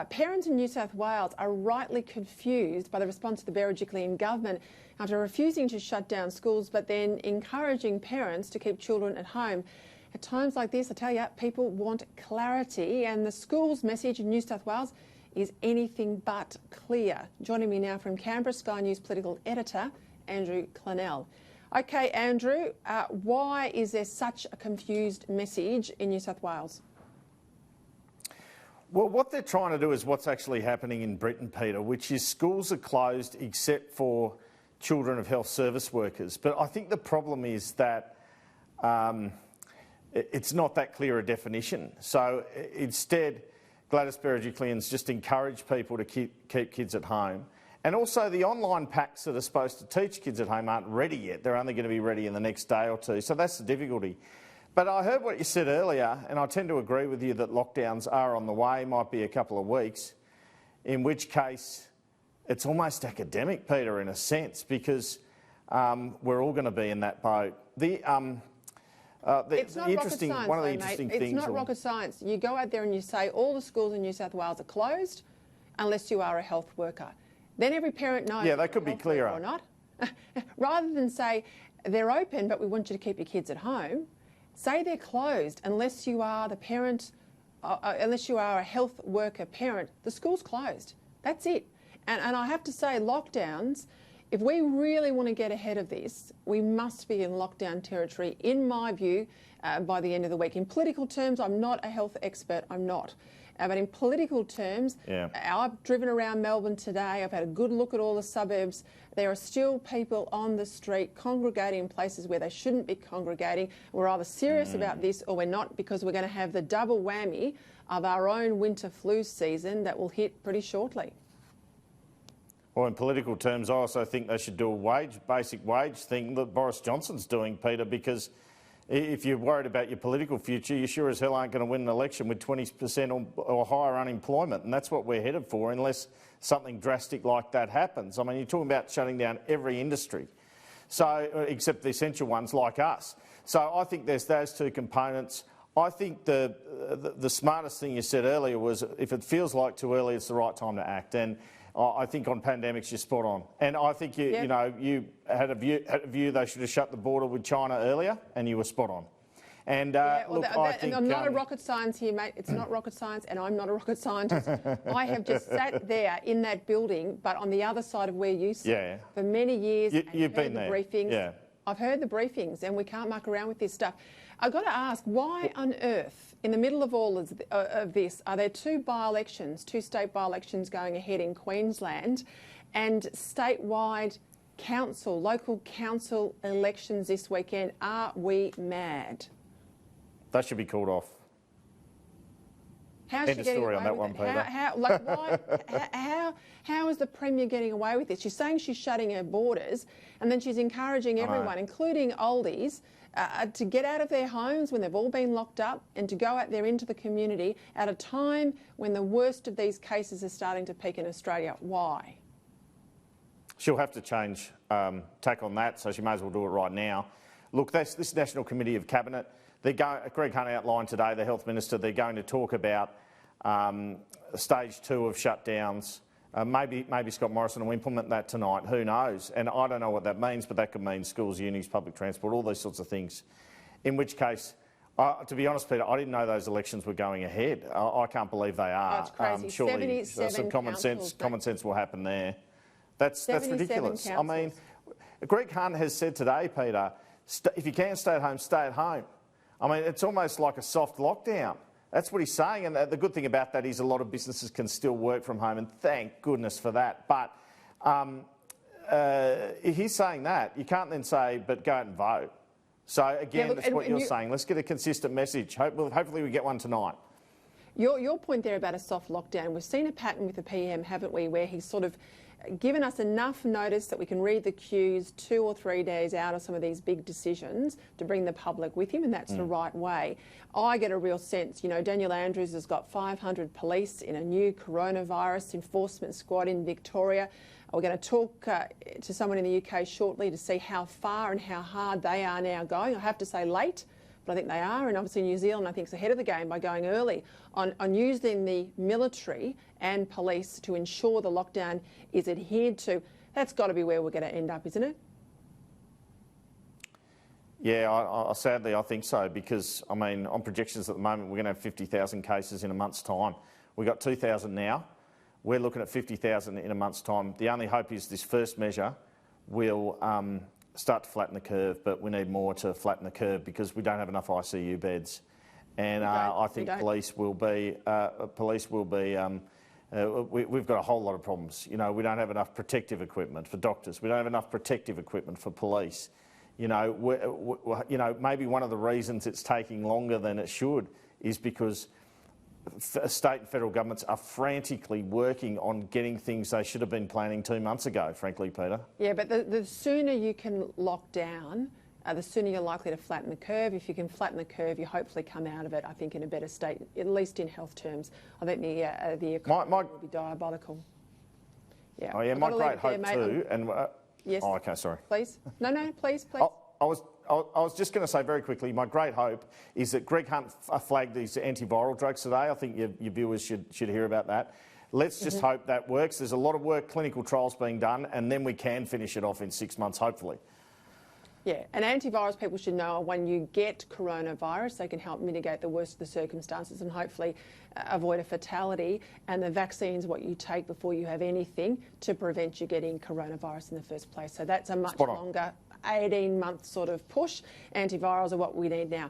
Parents in New South Wales are rightly confused by the response of the Berejiklian government after refusing to shut down schools but then encouraging parents to keep children at home. At times like this, I tell you, people want clarity, and the school's message in New South Wales is anything but clear. Joining me now from Canberra, Sky News political editor, Andrew Kleinell. OK, Andrew, why is there such a confused message in New South Wales? Well, what they're trying to do is what's actually happening in Britain, Peter, which is schools are closed except for children of health service workers. But I think the problem is that it's not that clear a definition. So instead, Gladys Berejiklian's just encouraged people to keep kids at home. And also the online packs that are supposed to teach kids at home aren't ready yet. They're only going to be ready in the next day or two. So that's the difficulty. But I heard what you said earlier, and I tend to agree with you that lockdowns are on the way, might be a couple of weeks, in which case it's almost academic, Peter, in a sense, because we're all going to be in that boat. It's not rocket science, It's not rocket science. You go out there and you say all the schools in New South Wales are closed unless you are a health worker. Then every parent knows. Yeah, they could be clearer. Or not. Rather than say they're open but we want you to keep your kids at home, say they're closed unless you are the parent, unless you are a health worker parent. The school's closed. That's it. And I have to say, lockdowns, if we really want to get ahead of this, we must be in lockdown territory, in my view, by the end of the week. In political terms, I'm not a health expert, I'm not. But in political terms, I've driven around Melbourne today, I've had a good look at all the suburbs. There are still people on the street congregating in places where they shouldn't be congregating. We're either serious about this or we're not, because we're going to have the double whammy of our own winter flu season that will hit pretty shortly. Well, in political terms, I also think they should do a basic wage thing that Boris Johnson's doing, Peter, because if you're worried about your political future, you sure as hell aren't going to win an election with 20% or higher unemployment, and that's what we're headed for unless something drastic like that happens. I mean, you're talking about shutting down every industry, so except the essential ones like us. So I think there's those two components. I think the smartest thing you said earlier was if it feels like too early, it's the right time to act. And I think on pandemics you're spot on, and I think you had a view they should have shut the border with China earlier, and you were spot on. And look, I think I'm not a rocket science here, mate. It's not rocket science, and I'm not a rocket scientist. I have just sat there in that building, but on the other side of where you sit for many years. You've been there. Briefings. Yeah. I've heard the briefings, and we can't muck around with this stuff. I've got to ask, why on earth, in the middle of all of this, are there two state by-elections going ahead in Queensland, and statewide local council elections this weekend? Are we mad? That should be called off. How's End of story on that one, Peter. How is the Premier getting away with this? She's saying she's shutting her borders, and then she's encouraging everyone, including oldies, to get out of their homes when they've all been locked up and to go out there into the community at a time when the worst of these cases are starting to peak in Australia. Why? She'll have to change tack on that, so she may as well do it right now. Look, this National Committee of Cabinet, Greg Hunt outlined today, the Health Minister, they're going to talk about stage 2 of shutdowns. Maybe Scott Morrison will implement that tonight, who knows? And I don't know what that means, but that could mean schools, unis, public transport, all those sorts of things. In which case, to be honest, Peter, I didn't know those elections were going ahead. I can't believe they are. Oh, it's crazy. Surely some common sense will happen there. That's ridiculous. Councils. I mean, Greg Hunt has said today, Peter, if you can stay at home, stay at home. I mean, it's almost like a soft lockdown. That's what he's saying, and the good thing about that is a lot of businesses can still work from home, and thank goodness for that. But he's saying that. You can't then say, but go out and vote. So again, that's what you're saying. Let's get a consistent message. Hopefully we get one tonight. Your point there about a soft lockdown, we've seen a pattern with the PM, haven't we, where he's sort of given us enough notice that we can read the cues 2 or 3 days out of some of these big decisions to bring the public with him, and that's the right way. I get a real sense, Daniel Andrews has got 500 police in a new coronavirus enforcement squad in Victoria. We're going to talk to someone in the UK shortly to see how far and how hard they are now going. I have to say late but I think they are. And obviously New Zealand, I think, is ahead of the game by going early on using the military and police to ensure the lockdown is adhered to. That's got to be where we're going to end up, isn't it? Yeah, sadly I think so, because, I mean, on projections at the moment, we're going to have 50,000 cases in a month's time. We've got 2,000 now. We're looking at 50,000 in a month's time. The only hope is this first measure will start to flatten the curve, but we need more to flatten the curve because we don't have enough ICU beds. And I think police will be, we've got a whole lot of problems. You know, we don't have enough protective equipment for doctors. We don't have enough protective equipment for police. You know, maybe one of the reasons it's taking longer than it should is because state and federal governments are frantically working on getting things they should have been planning 2 months ago, frankly, Peter. Yeah, but the sooner you can lock down, the sooner you're likely to flatten the curve. If you can flatten the curve, you hopefully come out of it, I think, in a better state, at least in health terms. I think the economy will be diabolical. Yeah. Oh, yeah, my great hope too, and... Yes. Oh, okay, sorry. Please. No, please. I was just going to say very quickly, my great hope is that Greg Hunt flagged these antiviral drugs today. I think your viewers should hear about that. Let's just hope that works. There's a lot of work, clinical trials being done, and then we can finish it off in 6 months, hopefully. Yeah, and antivirals, people should know, when you get coronavirus, they can help mitigate the worst of the circumstances and hopefully avoid a fatality. And the vaccine's what you take before you have anything to prevent you getting coronavirus in the first place. So that's a much longer 18-month sort of push. Antivirals are what we need now.